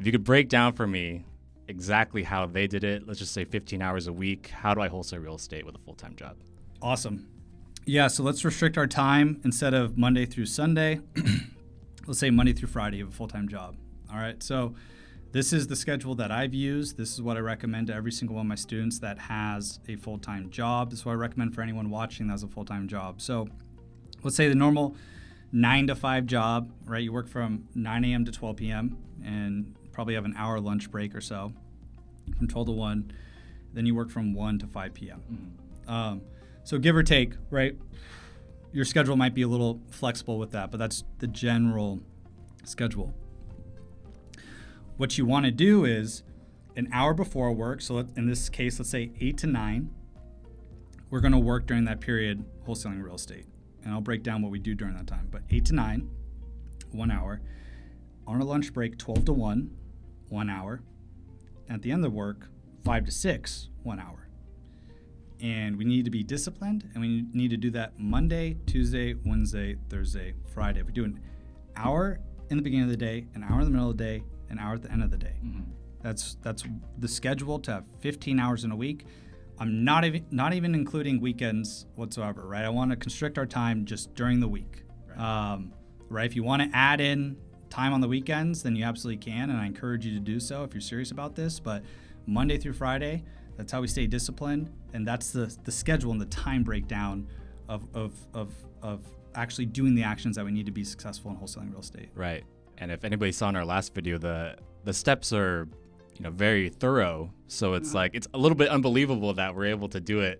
if you could break down for me exactly how they did it, let's just say 15 hours a week, how do I wholesale real estate with a full-time job? Awesome. Yeah, so let's restrict our time instead of Monday through Sunday. Let's say Monday through Friday, you have a full-time job. All right, so this is the schedule that I've used. This is what I recommend to every single one of my students that has a full-time job. This is what I recommend for anyone watching that has a full-time job. So let's say the normal 9 to 5 job, right? You work from 9 a.m. to 12 p.m. and probably have an hour lunch break or so from 12 to 1. Then you work from 1 to 5 p.m. So give or take, right? Your schedule might be a little flexible with that, but that's the general schedule. What you want to do is an hour before work, so in this case, let's say 8 to 9, we're going to work during that period wholesaling real estate. And I'll break down what we do during that time. But 8 to 9, 1 hour. On our lunch break, 12 to 1, 1 hour. And at the end of work, 5 to 6, 1 hour. And we need to be disciplined, and we need to do that Monday, Tuesday, Wednesday, Thursday, Friday. We do an hour in the beginning of the day, an hour in the middle of the day, an hour at the end of the day. That's the schedule to have 15 hours in a week. I'm not even including weekends whatsoever, right? I want to constrict our time just during the week, right? If you want to add in time on the weekends, then you absolutely can, and I encourage you to do so if you're serious about this. But Monday through Friday, that's how we stay disciplined, and that's the schedule and the time breakdown of actually doing the actions that we need to be successful in wholesaling real estate. Right. And if anybody saw in our last video, the steps are, very thorough. So it's like, it's a little bit unbelievable that we're able to do it,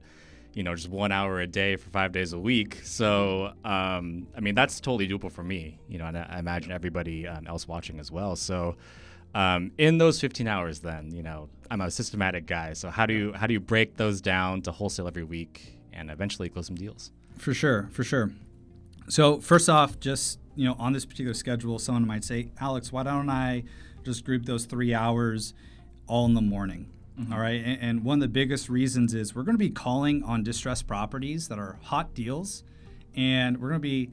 just 1 hour a day for 5 days a week. So, that's totally doable for me, and I imagine everybody else watching as well. So, in those 15 hours then, I'm a systematic guy. So how do you break those down to wholesale every week and eventually close some deals? For sure. So first off, just, on this particular schedule, someone might say, Alex, why don't I just group those 3 hours all in the morning? All right. And one of the biggest reasons is we're going to be calling on distressed properties that are hot deals. And we're going to be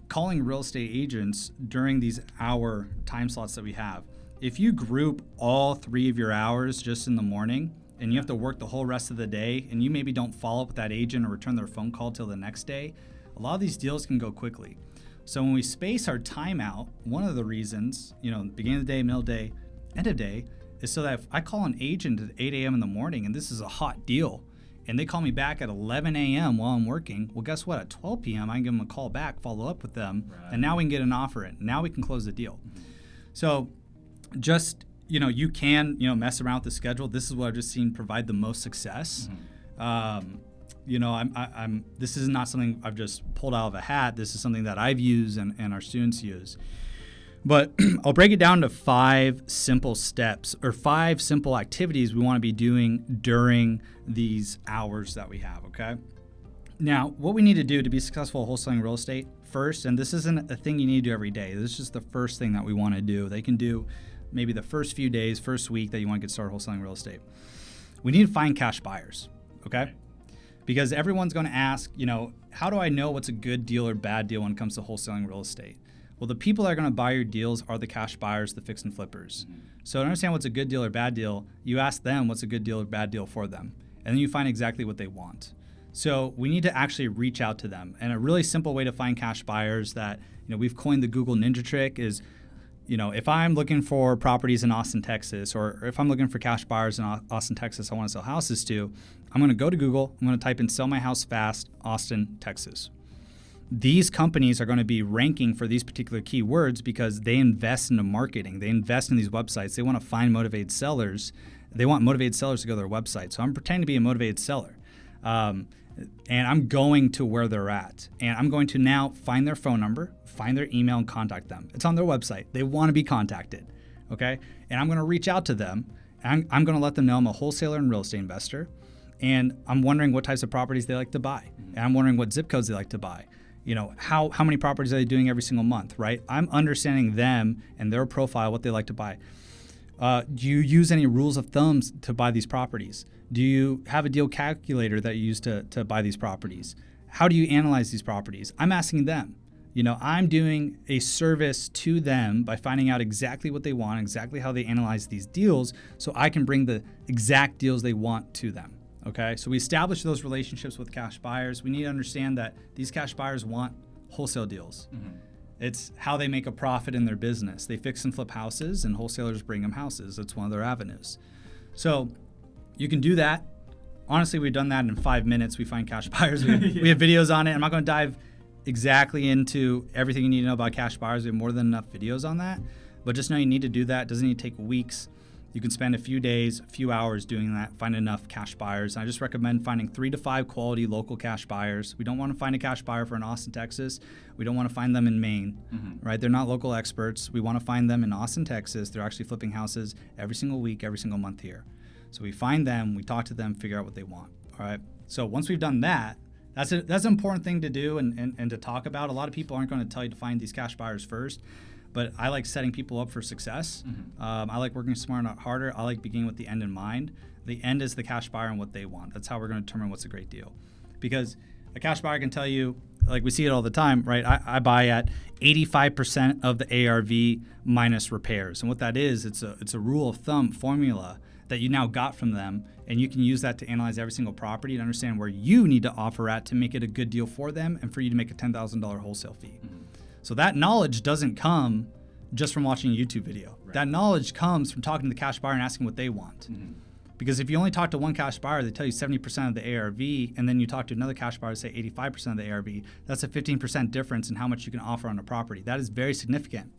calling real estate agents during these hour time slots that we have. If you group all 3 of your hours just in the morning and you have to work the whole rest of the day and you maybe don't follow up with that agent or return their phone call till the next day, a lot of these deals can go quickly. So when we space our time out, one of the reasons, beginning of the day, middle of the day, end of the day, is so that if I call an agent at 8 a.m. in the morning and this is a hot deal and they call me back at 11 a.m. while I'm working, well, guess what? At 12 p.m., I can give them a call back, follow up with them, and now we can get an offer in. Now we can close the deal. So just, you can, mess around with the schedule. This is what I've just seen provide the most success. This is not something I've just pulled out of a hat. This is something that I've used and our students use. But I'll break it down to 5 simple steps or 5 simple activities we want to be doing during these hours that we have, okay? Now, what we need to do to be successful at wholesaling real estate first, and this isn't a thing you need to do every day. This is just the first thing that we want to do. They can do maybe the first few days, first week that you want to get started wholesaling real estate. We need to find cash buyers, okay? Because everyone's going to ask, how do I know what's a good deal or bad deal when it comes to wholesaling real estate? Well, the people that are going to buy your deals are the cash buyers, the fix and flippers. So to understand what's a good deal or bad deal, you ask them what's a good deal or bad deal for them. And then you find exactly what they want. So we need to actually reach out to them. And a really simple way to find cash buyers that, we've coined the Google Ninja trick is, if I'm looking for properties in Austin, Texas, or if I'm looking for cash buyers in Austin, Texas, I want to sell houses to, I'm going to go to Google. I'm going to type in sell my house fast, Austin, Texas. These companies are going to be ranking for these particular keywords because they invest into marketing. They invest in these websites. They want to find motivated sellers. They want motivated sellers to go to their website. So I'm pretending to be a motivated seller. And I'm going to where they're at. And I'm going to now find their phone number, find their email, and contact them. It's on their website. They want to be contacted, okay? And I'm going to reach out to them. And I'm going to let them know I'm a wholesaler and real estate investor. And I'm wondering what types of properties they like to buy. And I'm wondering what zip codes they like to buy. How many properties are they doing every single month, right? I'm understanding them and their profile, what they like to buy. Do you use any rules of thumbs to buy these properties? Do you have a deal calculator that you use to buy these properties? How do you analyze these properties? I'm asking them. I'm doing a service to them by finding out exactly what they want, exactly how they analyze these deals, so I can bring the exact deals they want to them. Okay, so we establish those relationships with cash buyers. We need to understand that these cash buyers want wholesale deals. It's how they make a profit in their business. They fix and flip houses, and wholesalers bring them houses. That's one of their avenues. So you can do that. Honestly, we've done that in 5 minutes. We find cash buyers. We have videos on it. I'm not going to dive exactly into everything you need to know about cash buyers. We have more than enough videos on that. But just know you need to do that. It doesn't need to take weeks. You can spend a few days, a few hours doing that, find enough cash buyers. And I just recommend finding 3 to 5 quality local cash buyers. We don't want to find a cash buyer for in Austin, Texas. We don't want to find them in Maine, right? They're not local experts. We want to find them in Austin, Texas. They're actually flipping houses every single week, every single month here. So we find them, we talk to them, figure out what they want, all right? So once we've done that, that's an important thing to do and to talk about. A lot of people aren't going to tell you to find these cash buyers first. But I like setting people up for success. I like working smarter, not harder. I like beginning with the end in mind. The end is the cash buyer and what they want. That's how we're going to determine what's a great deal. Because a cash buyer can tell you, like we see it all the time, right? I buy at 85% of the ARV minus repairs. And what that is, it's a rule of thumb formula that you now got from them. And you can use that to analyze every single property and understand where you need to offer at to make it a good deal for them and for you to make a $10,000 wholesale fee. So that knowledge doesn't come just from watching a YouTube video. Right. That knowledge comes from talking to the cash buyer and asking what they want. Because if you only talk to one cash buyer, they tell you 70% of the ARV, and then you talk to another cash buyer, say 85% of the ARV, that's a 15% difference in how much you can offer on a property. That is very significant.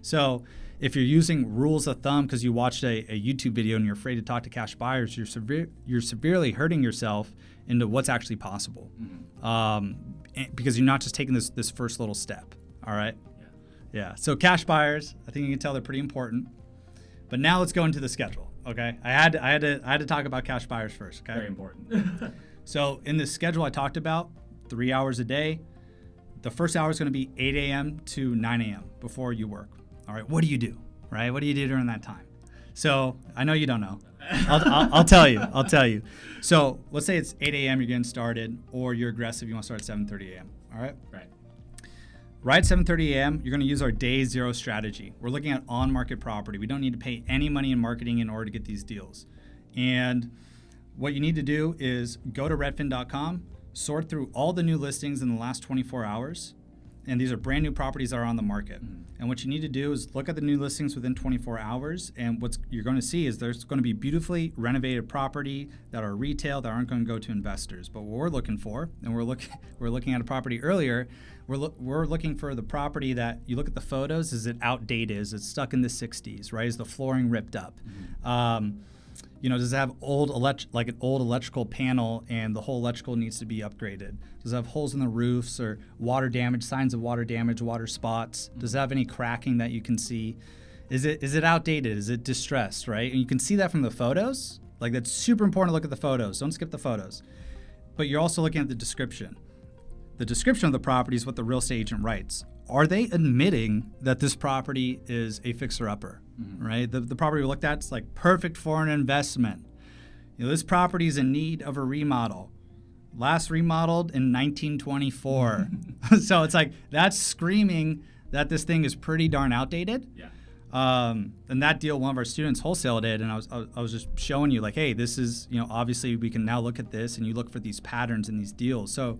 So if you're using rules of thumb because you watched a YouTube video and you're afraid to talk to cash buyers, you're severely hurting yourself into what's actually possible. Because you're not just taking this first little step. All right. Yeah. So cash buyers, I think you can tell they're pretty important. But now let's go into the schedule. Okay. I had to talk about cash buyers first. Okay. Very important. So in the schedule I talked about, 3 hours a day. The first hour is going to be 8 a.m. to 9 a.m. before you work. All right. What do you do? Right. What do you do during that time? So I know you don't know. I'll tell you. I'll tell you. So let's say it's 8 a.m. You're getting started, or you're aggressive. You want to start at 7:30 a.m. All right. Right. Right at 7:30 a.m., you're going to use our day zero strategy. We're looking at on-market property. We don't need to pay any money in marketing in order to get these deals. And what you need to do is go to redfin.com, sort through all the new listings in the last 24 hours. And these are brand new properties that are on the market. And what you need to do is look at the new listings within 24 hours. And what you're going to see is there's going to be beautifully renovated property that are retail that aren't going to go to investors. But what we're looking for, and we're looking at a property earlier, we're looking for the property that you look at the photos. Is it outdated? Is it stuck in the 60s? Right? Is the flooring ripped up? Does it have an old electrical panel and the whole electrical needs to be upgraded? Does it have holes in the roofs or water damage, signs of water damage, water spots? Does it have any cracking that you can see? Is it outdated? Is it distressed, right? And you can see that from the photos. Like, that's super important to look at the photos. Don't skip the photos. But you're also looking at the description. The description of the property is what the real estate agent writes. Are they admitting that this property is a fixer-upper, right? The property we looked at is like perfect for an investment. This property is in need of a remodel. Last remodeled in 1924. So it's like, that's screaming that this thing is pretty darn outdated. Yeah. And that deal, one of our students wholesale did, and I was just showing you, like, hey, this is, obviously we can now look at this, and you look for these patterns in these deals. So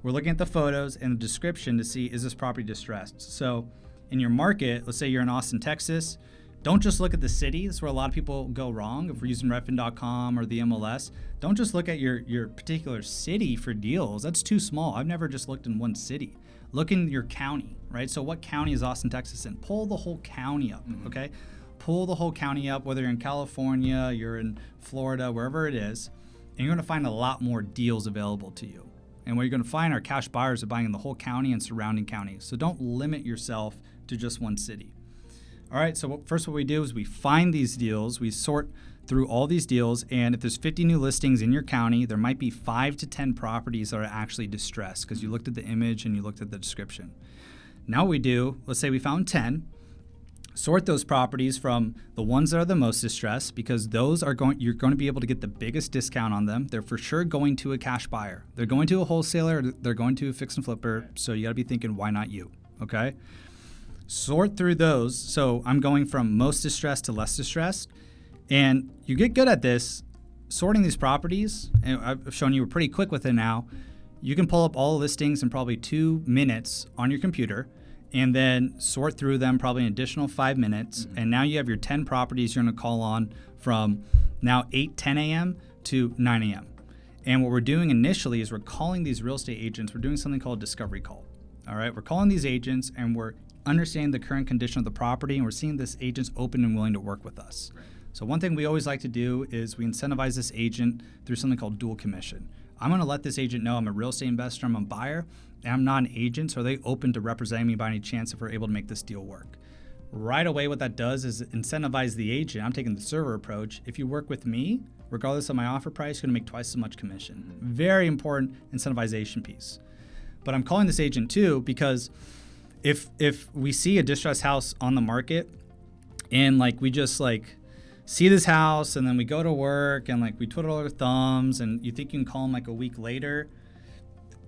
we're looking at the photos and the description to see, is this property distressed? So in your market, let's say you're in Austin, Texas, don't just look at the city. That's where a lot of people go wrong. If we're using redfin.com or the MLS, don't just look at your particular city for deals. That's too small. I've never just looked in one city. Look in your county, right? So what county is Austin, Texas in? Pull the whole county up, okay? Pull the whole county up, whether you're in California, you're in Florida, wherever it is, and you're gonna find a lot more deals available to you. And what you're gonna find are cash buyers are buying in the whole county and surrounding counties. So don't limit yourself to just one city. All right, so first what we do is we find these deals, we sort through all these deals, and if there's 50 new listings in your county, there might be 5 to 10 properties that are actually distressed because you looked at the image and you looked at the description. Now what we do, let's say we found 10, sort those properties from the ones that are the most distressed because those are you're going to be able to get the biggest discount on them. They're for sure going to a cash buyer. They're going to a wholesaler, they're going to a fix and flipper, so you gotta be thinking, why not you, okay? Sort through those. So I'm going from most distressed to less distressed. And you get good at this, sorting these properties, and I've shown you we're pretty quick with it now. You can pull up all the listings in probably 2 minutes on your computer and then sort through them probably an additional 5 minutes. And now you have your 10 properties you're going to call on from now 10 a.m. to 9 a.m. And what we're doing initially is we're calling these real estate agents. We're doing something called a discovery call. All right, we're calling these agents and we're understanding the current condition of the property, and we're seeing this agent's open and willing to work with us. Right. So one thing we always like to do is we incentivize this agent through something called dual commission. I'm going to let this agent know I'm a real estate investor, I'm a buyer, and I'm not an agent, so are they open to representing me by any chance if we're able to make this deal work? Right away, what that does is incentivize the agent. I'm taking the server approach. If you work with me, regardless of my offer price, you're going to make twice as much commission. Very important incentivization piece. But I'm calling this agent too because if we see a distressed house on the market and like we just like see this house and then we go to work and like we twiddle our thumbs and you think you can call them like a week later,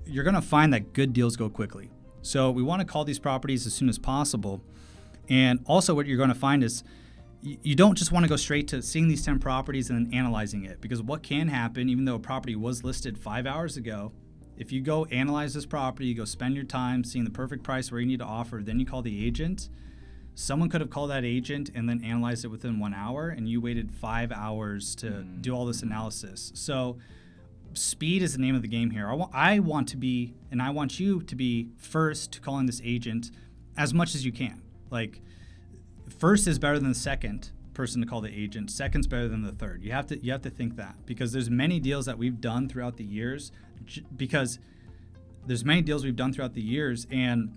you're going to find that good deals go quickly. So we want to call these properties as soon as possible. And also what you're going to find is you don't just want to go straight to seeing these 10 properties and then analyzing it, because what can happen, even though a property was listed 5 hours ago, if you go analyze this property, you go spend your time seeing the perfect price where you need to offer, then you call the agent. Someone could have called that agent and then analyzed it within 1 hour, and you waited 5 hours to do all this analysis. So speed is the name of the game here. I want to be, and I want you to be first to calling this agent as much as you can. Like, first is better than the second person to call the agent. Second's better than the third. You have to think that, because there's many deals that we've done throughout the years. And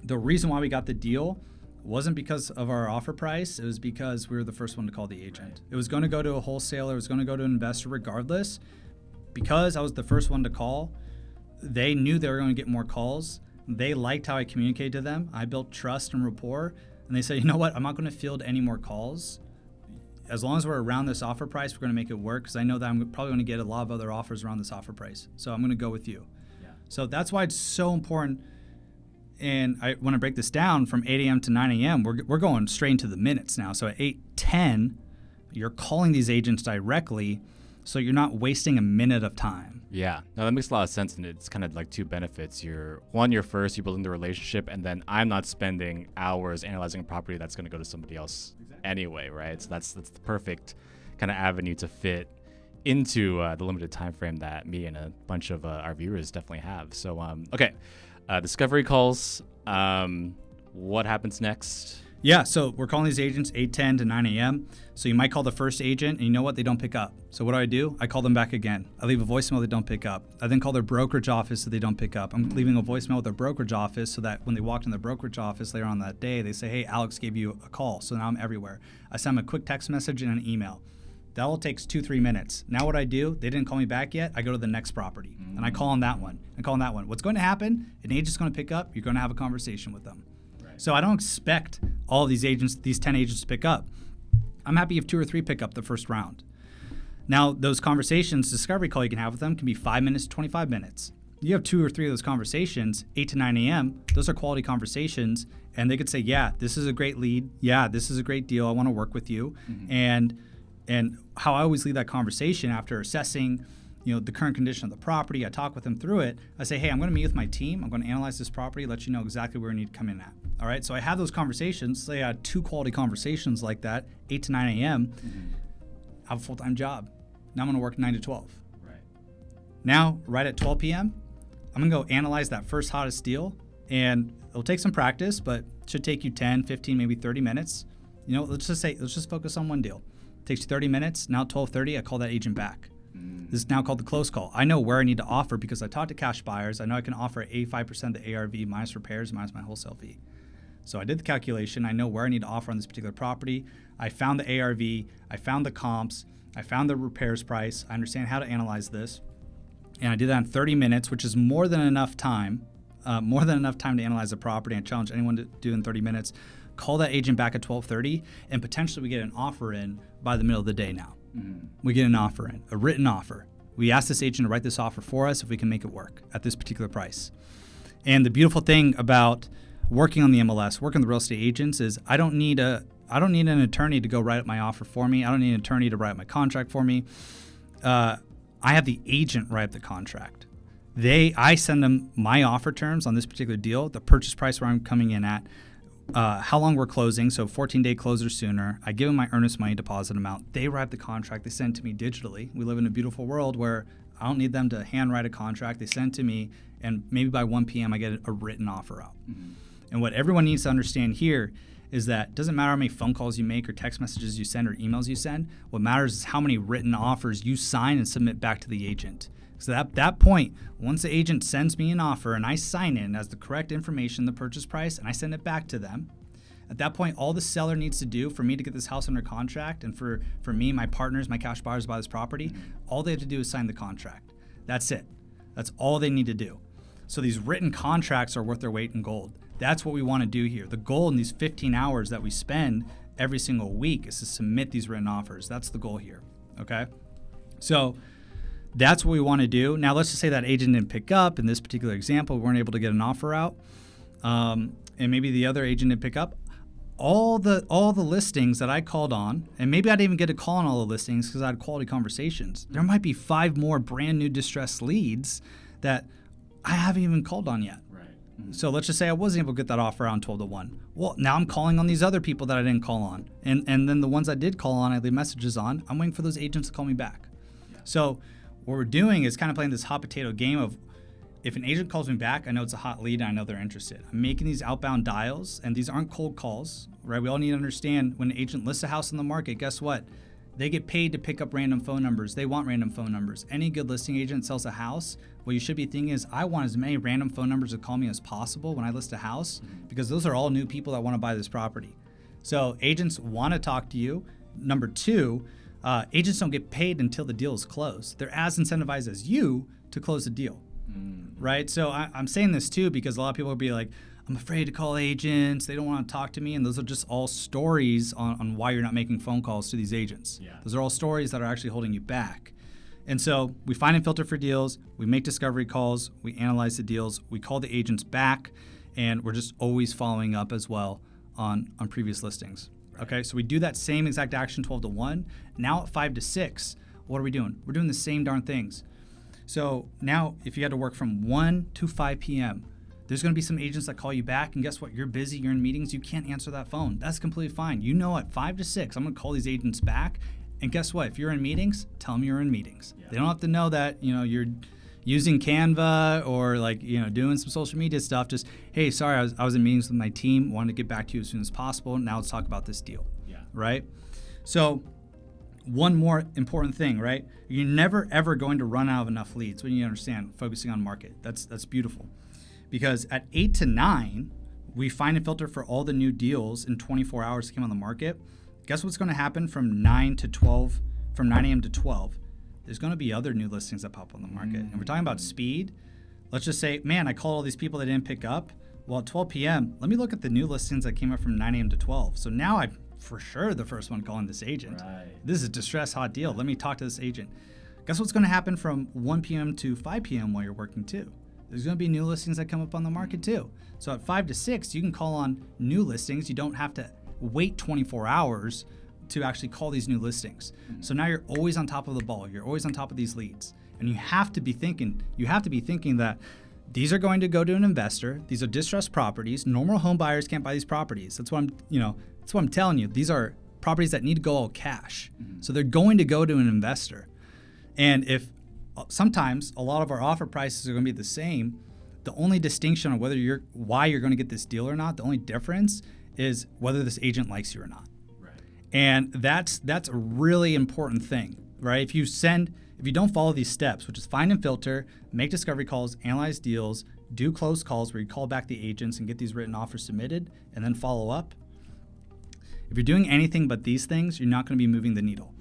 the reason why we got the deal wasn't because of our offer price. It was because we were the first one to call the agent. Right. It was going to go to a wholesaler. It was going to go to an investor regardless. Because I was the first one to call, they knew they were going to get more calls. They liked how I communicated to them. I built trust and rapport. And they said, you know what? I'm not going to field any more calls. As long as we're around this offer price, we're going to make it work, because I know that I'm probably going to get a lot of other offers around this offer price. So I'm going to go with you. Yeah. So that's why it's so important. And I want to break this down from 8 a.m. to 9 a.m. We're going straight into the minutes now. So at 8:10, you're calling these agents directly, so you're not wasting a minute of time. Yeah, no, that makes a lot of sense, and it's kind of like two benefits. You're first, you're building the relationship, and then I'm not spending hours analyzing a property that's going to go to somebody else anyway, right? So that's the perfect kind of avenue to fit into the limited time frame that me and a bunch of our viewers definitely have. So, okay, discovery calls. What happens next? Yeah, so we're calling these agents 8:10 to 9 a.m. So you might call the first agent, and you know what? They don't pick up. So what do? I call them back again. I leave a voicemail, they don't pick up. I then call their brokerage office, so they don't pick up. I'm leaving a voicemail with their brokerage office so that when they walked in the brokerage office later on that day, they say, hey, Alex gave you a call. So now I'm everywhere. I send them a quick text message and an email. That all takes 2-3 minutes. Now what I do, they didn't call me back yet, I go to the next property, and I call on that one, and call on that one. What's going to happen? An agent's going to pick up. You're going to have a conversation with them. So I don't expect all of these 10 agents to pick up. I'm happy if 2 or 3 pick up the first round. Now, those conversations, discovery call you can have with them can be 5 minutes to 25 minutes. You have 2 or 3 of those conversations, 8 to 9 a.m., those are quality conversations, and they could say, yeah, this is a great lead. Yeah, this is a great deal. I want to work with you. And how I always lead that conversation after assessing the current condition of the property, I talk with them through it. I say, hey, I'm going to meet with my team. I'm going to analyze this property, let you know exactly where we need to come in at. All right, so I have those conversations. Say I had 2 quality conversations like that, 8 to 9 a.m. I have a full-time job. Now I'm going to work 9 to 12. Right. Now, right at 12 p.m., I'm going to go analyze that first hottest deal, and it'll take some practice, but it should take you 10, 15, maybe 30 minutes. Let's just focus on one deal. It takes you 30 minutes. Now at 12:30, I call that agent back. This is now called the close call. I know where I need to offer because I talked to cash buyers. I know I can offer 85% of the ARV minus repairs minus my wholesale fee. So I did the calculation. I know where I need to offer on this particular property. I found the ARV. I found the comps. I found the repairs price. I understand how to analyze this. And I did that in 30 minutes, which is more than enough time to analyze the property. I challenge anyone to do in 30 minutes. Call that agent back at 12:30, and potentially we get an offer in by the middle of the day now. We get an offer in, a written offer. We ask this agent to write this offer for us if we can make it work at this particular price. And the beautiful thing about working on the MLS, working with real estate agents is I don't need an attorney to go write up my offer for me. I don't need an attorney to write up my contract for me. I have the agent write up the contract. I send them my offer terms on this particular deal, the purchase price where I'm coming in at, how long we're closing, so 14-day close or sooner. I give them my earnest money deposit amount. They write the contract. They send it to me digitally. We live in a beautiful world where I don't need them to handwrite a contract. They send it to me, and maybe by 1 p.m. I get a written offer out. Mm-hmm. And what everyone needs to understand here is that it doesn't matter how many phone calls you make or text messages you send or emails you send. What matters is how many written offers you sign and submit back to the agent. So at that point, once the agent sends me an offer and I sign it as the correct information, the purchase price, and I send it back to them, at that point, all the seller needs to do for me to get this house under contract and for me, my partners, my cash buyers to buy this property, all they have to do is sign the contract. That's it. That's all they need to do. So these written contracts are worth their weight in gold. That's what we want to do here. The goal in these 15 hours that we spend every single week is to submit these written offers. That's the goal here, okay? So that's what we want to do. Now, let's just say that agent didn't pick up. In this particular example, we weren't able to get an offer out, and maybe the other agent didn't pick up. All the listings that I called on, and maybe I didn't even get a call on all the listings because I had quality conversations. There might be 5 more brand new distressed leads that I haven't even called on yet. So let's just say I wasn't able to get that offer on 12 to 1. Well, now I'm calling on these other people that I didn't call on. And then the ones I did call on, I leave messages on. I'm waiting for those agents to call me back. Yeah. So what we're doing is kind of playing this hot potato game of, if an agent calls me back, I know it's a hot lead and I know they're interested. I'm making these outbound dials, and these aren't cold calls, right? We all need to understand when an agent lists a house on the market, guess what? They get paid to pick up random phone numbers. They want random phone numbers. Any good listing agent sells a house. What you should be thinking is, I want as many random phone numbers to call me as possible when I list a house, because those are all new people that want to buy this property. So agents want to talk to you. Number 2, agents don't get paid until the deal is closed. They're as incentivized as you to close the deal, right? So I'm saying this too because a lot of people will be like, I'm afraid to call agents. They don't want to talk to me. And those are just all stories on why you're not making phone calls to these agents. Yeah. Those are all stories that are actually holding you back. And so we find and filter for deals. We make discovery calls. We analyze the deals. We call the agents back. And we're just always following up as well on previous listings. Right. Okay, so we do that same exact action 12 to 1. Now at 5 to 6, what are we doing? We're doing the same darn things. So now if you had to work from 1 to 5 p.m., there's going to be some agents that call you back, and guess what? You're busy, you're in meetings, you can't answer that phone. That's completely fine. You know, at 5 to 6, I'm going to call these agents back, and guess what? If you're in meetings, tell them you're in meetings. Yeah. They don't have to know that, you're using Canva or doing some social media stuff. Just, hey, sorry, I was in meetings with my team, wanted to get back to you as soon as possible. Now let's talk about this deal. Yeah. Right? So one more important thing, right? You're never ever going to run out of enough leads when you understand focusing on market. That's beautiful. Because at 8 to 9, we find and filter for all the new deals in 24 hours that came on the market. Guess what's going to happen from 9 to 12, from 9 a.m. to 12? There's going to be other new listings that pop on the market. And we're talking about speed. Let's just say, man, I called all these people that didn't pick up. Well, at 12 p.m., let me look at the new listings that came up from 9 a.m. to 12. So now I'm for sure the first one calling this agent. Right. This is a distressed hot deal. Let me talk to this agent. Guess what's going to happen from 1 p.m. to 5 p.m. while you're working too? There's going to be new listings that come up on the market too. So at 5 to 6, you can call on new listings. You don't have to wait 24 hours to actually call these new listings. So now you're always on top of the ball. You're always on top of these leads. And you have to be thinking that these are going to go to an investor. These are distressed properties. Normal home buyers can't buy these properties. That's what I'm telling you. These are properties that need to go all cash. So they're going to go to an investor. And if sometimes a lot of our offer prices are going to be the same, the only distinction on why you're going to get this deal or not, the only difference is whether this agent likes you or not. Right. And that's a really important thing, right? If you don't follow these steps, which is find and filter, make discovery calls, analyze deals, do close calls where you call back the agents and get these written offers submitted, and then follow up. If you're doing anything but these things, you're not going to be moving the needle.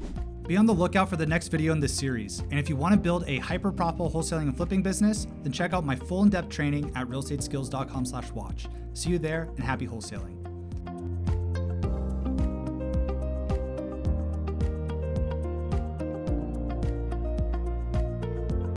Be on the lookout for the next video in this series. And if you want to build a hyper-profitable wholesaling and flipping business, then check out my full in-depth training at realestateskills.com/watch. See you there, and happy wholesaling.